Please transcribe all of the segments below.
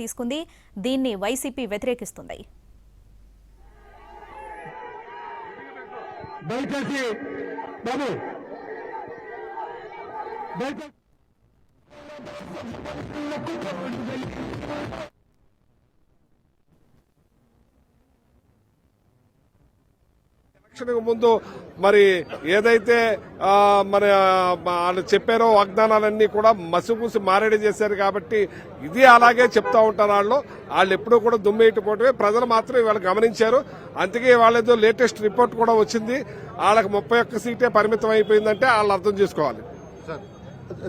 తీసుకుంది. దీన్ని వైసీపీ వ్యతిరేకిస్తుంది. ఎలక్షన్కు ముందు మరి ఏదైతే మన వాళ్ళు చెప్పారో వాగ్దానాలన్నీ కూడా మసిపూసి మారేడి చేశారు కాబట్టి ఇది అలాగే చెప్తా ఉంటారు. వాళ్ళు ఎప్పుడూ కూడా దుమ్మేయటపోవటమే ప్రజలు మాత్రం ఇవాళ గమనించారు. అందుకే వాళ్ళేదో లేటెస్ట్ రిపోర్ట్ కూడా వచ్చింది. వాళ్ళకి 31 సీటే పరిమితం అయిపోయిందంటే వాళ్ళు అర్థం చేసుకోవాలి.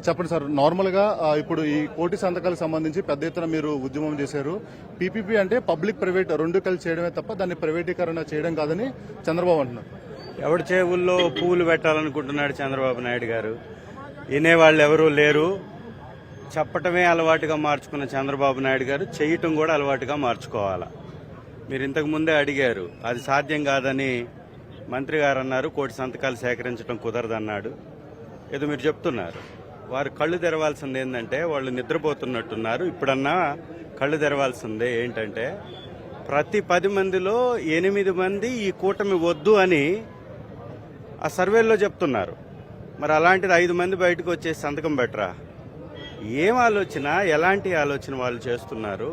చెప్పండి సార్, నార్మల్ గా ఇప్పుడు ఈ కోటి సంతకాలకు సంబంధించి పెద్ద ఎత్తున మీరు ఉద్యమం చేశారు. పీపీపీ అంటే పబ్లిక్ ప్రైవేట్ రెండు కలిసి చేయడమే తప్ప దాన్ని ప్రైవేటీకరణ చేయడం కాదని చంద్రబాబు అంటున్నారు. ఎవరి చెవుల్లో పూలు పెట్టాలనుకుంటున్నాడు చంద్రబాబు నాయుడు గారు. వినేవాళ్ళు ఎవరూ లేరు. చెప్పటమే అలవాటుగా మార్చుకున్న చంద్రబాబు నాయుడు గారు చేయటం కూడా అలవాటుగా మార్చుకోవాలా. మీరు ఇంతకు ముందే అడిగారు, అది సాధ్యం కాదని మంత్రి గారు అన్నారు. కోటి సంతకాలు సేకరించడం కుదరదన్నాడు. ఏదో మీరు చెప్తున్నారు. వారు కళ్ళు తెరవాల్సింది ఏంటంటే, వాళ్ళు నిద్రపోతున్నట్టున్నారు. ఇప్పుడన్నా కళ్ళు తెరవాల్సిందే. ఏంటంటే ప్రతి 10 మందిలో 8 మంది ఈ కూటమి వద్దు అని ఆ సర్వేల్లో చెప్తున్నారు. మరి అలాంటిది 5 మంది బయటకు వచ్చేసి సంతకం పెట్టరా? ఏం ఆలోచన, ఎలాంటి ఆలోచన వాళ్ళు చేస్తున్నారు?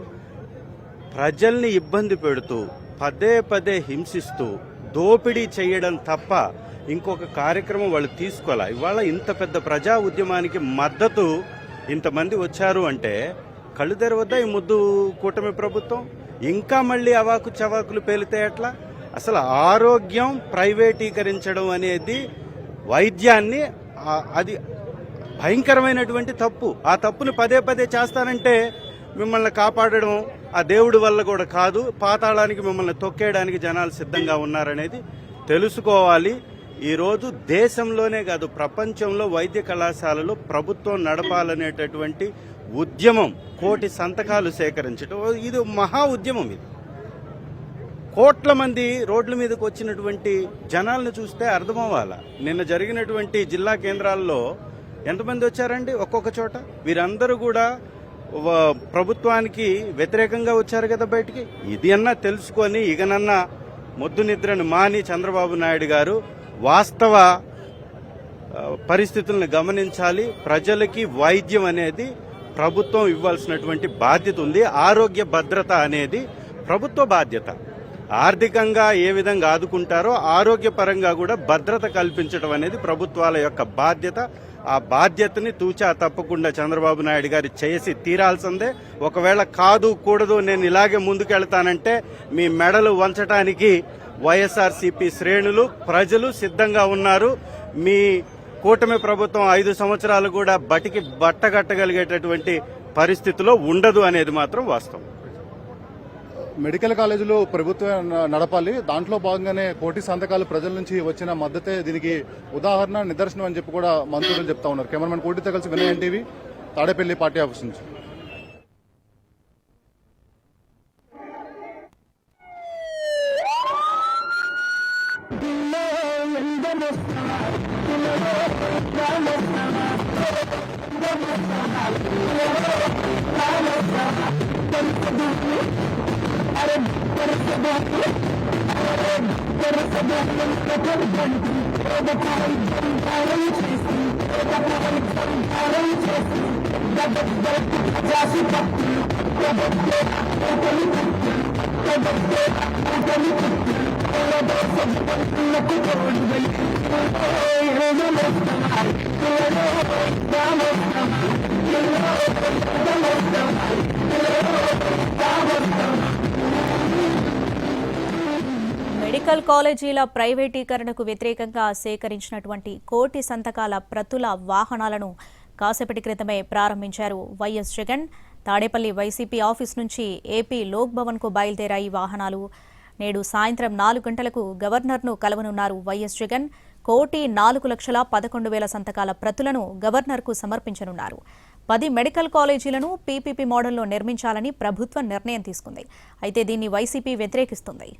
ప్రజల్ని ఇబ్బంది పెడుతూ పదే పదే హింసిస్తూ దోపిడీ చేయడం తప్ప ఇంకొక కార్యక్రమం వాళ్ళు తీసుకోవాలా. ఇవాళ ఇంత పెద్ద ప్రజా ఉద్యమానికి మద్దతు ఇంతమంది వచ్చారు అంటే కళ్ళు తెరవద్దా ఈ ముద్దు కూటమి ప్రభుత్వం? ఇంకా మళ్ళీ అవాకు చవాకులు పేలితే ఎట్లా? అసలు ఆరోగ్యం ప్రైవేటీకరించడం అనేది వైద్యాన్ని అది భయంకరమైనటువంటి తప్పు. ఆ తప్పుని పదే పదే చేస్తానంటే మిమ్మల్ని కాపాడడం ఆ దేవుడి వల్ల కూడా కాదు. పాతాళానికి మిమ్మల్ని తొక్కేయడానికి జనాలు సిద్ధంగా ఉన్నారనేది తెలుసుకోవాలి. ఈరోజు దేశంలోనే కాదు ప్రపంచంలో వైద్య కళాశాలలో ప్రభుత్వం నడపాలనేటటువంటి ఉద్యమం, కోటి సంతకాలు సేకరించడం, ఇది మహా ఉద్యమం. ఇది కోట్ల మంది రోడ్ల మీదకి వచ్చినటువంటి జనాలను చూస్తే అర్థమవ్వాలా. నిన్న జరిగినటువంటి జిల్లా కేంద్రాల్లో ఎంతమంది వచ్చారండి ఒక్కొక్క చోట? వీరందరూ కూడా ప్రభుత్వానికి వ్యతిరేకంగా వచ్చారు కదా బయటికి. ఇది అన్నా తెలుసుకొని ఇకనన్నా మొద్దు నిద్రను మాని చంద్రబాబు నాయుడు గారు వాస్తవ పరిస్థితులను గమనించాలి. ప్రజలకి వైద్యం అనేది ప్రభుత్వం ఇవ్వాల్సినటువంటి బాధ్యత ఉంది. ఆరోగ్య భద్రత అనేది ప్రభుత్వ బాధ్యత. ఆర్థికంగా ఏ విధంగా ఆదుకుంటారో ఆరోగ్యపరంగా కూడా భద్రత కల్పించడం అనేది ప్రభుత్వాల యొక్క బాధ్యత. ఆ బాధ్యతని తూచా తప్పకుండా చంద్రబాబు నాయుడు గారు చేసి తీరాల్సిందే. ఒకవేళ కాదు కూడదు నేను ఇలాగే ముందుకెళ్తానంటే మీ మెడలు వంచడానికి వైఎస్ఆర్సీపీ శ్రేణులు ప్రజలు సిద్ధంగా ఉన్నారు. మీ కూటమి ప్రభుత్వం 5 సంవత్సరాలు కూడా బటికి బట్టగట్టగలిగేటటువంటి పరిస్థితిలో ఉండదు అనేది మాత్రం వాస్తవం. మెడికల్ కాలేజీలు ప్రభుత్వం నడపాలి, దాంట్లో భాగంగానే కోటి సంతకాలు ప్రజల నుంచి వచ్చిన మద్దతే దీనికి ఉదాహరణ, నిదర్శనం అని చెప్పి కూడా మంత్రులు చెప్తా ఉన్నారు. కెమెరామెన్ కోటితో కలిసి Vinay NTV, Tadepalli party office నుంచి. మెడికల్ కాలేజీల ప్రైవేటీకరణకు వ్యతిరేకంగా సేకరించినటువంటి కోటి సంతకాల ప్రతుల వాహనాలను కాసేపటి క్రితమే ప్రారంభించారు YS Jagan. Tadepalli YCP office నుంచి ఏపీ లోక్ భవన్కు బయలుదేరాయి వాహనాలు. నేడు సాయంత్రం 4 గంటలకు గవర్నర్ను కలవనున్నారు వైఎస్ జగన్. 1,04,11,000 సంతకాల ప్రతులను గవర్నర్కు సమర్పించనున్నారు. 10 మెడికల్ కాలేజీలను పీపీపీ మోడల్లో నిర్మించాలని ప్రభుత్వం నిర్ణయం తీసుకుంది. అయితే దీన్ని వైసీపీ వ్యతిరేకిస్తుంది.